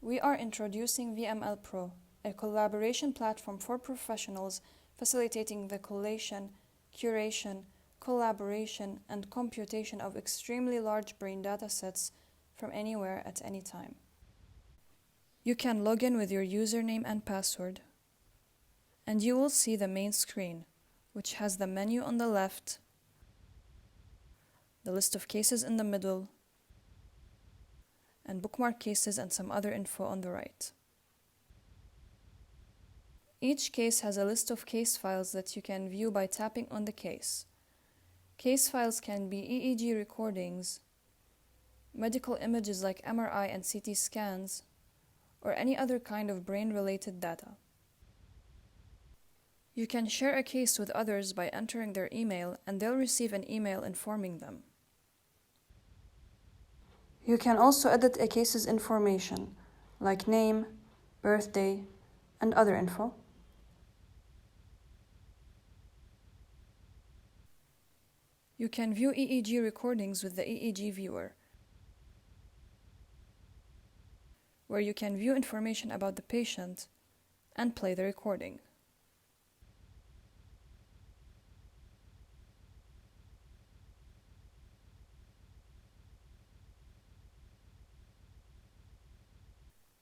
We are introducing VMLPro, a collaboration platform for professionals facilitating the collation, curation, collaboration, and computation of extremely large brain datasets from anywhere at any time. You can log in with your username and password, and you will see the main screen, which has the menu on the left, the list of cases in the middle, and bookmark cases and some other info on the right. Each case has a list of case files that you can view by tapping on the case. Case files can be EEG recordings, medical images like MRI and CT scans, or any other kind of brain-related data. You can share a case with others by entering their email, and they'll receive an email informing them. You can also edit a case's information, like name, birthday, and other info. You can view EEG recordings with the EEG viewer, where you can view information about the patient and play the recording.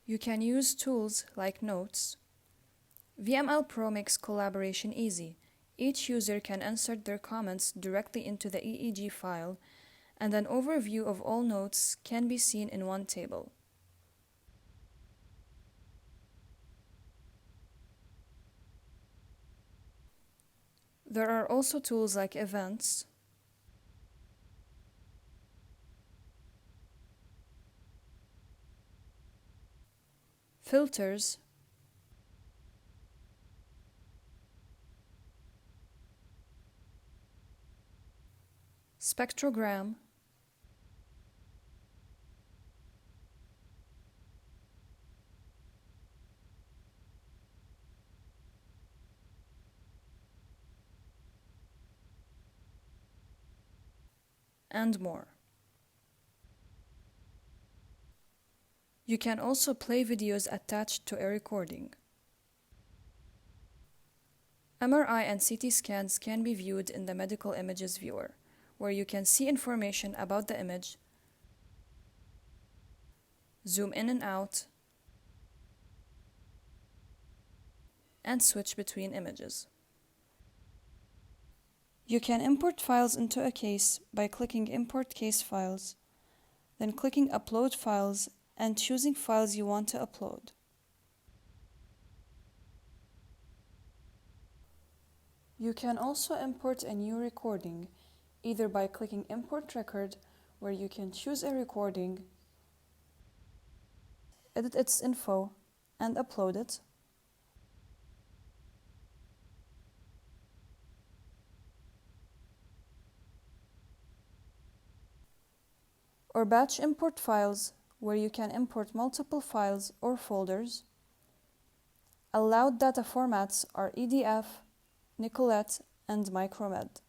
You can use tools like notes. VMLPro makes collaboration easy. Each user can insert their comments directly into the EEG file, and an overview of all notes can be seen in one table. There are also tools like events, filters, spectrogram, and more. You can also play videos attached to a recording. MRI and CT scans can be viewed in the Medical Images viewer, where you can see information about the image, zoom in and out, and switch between images. You can import files into a case by clicking Import Case Files, then clicking Upload Files and choosing files you want to upload. You can also import a new recording, either by clicking Import Record, where you can choose a recording, edit its info, and upload it, or batch import files, where you can import multiple files or folders. Allowed data formats are EDF, Nicolette, and Micromed.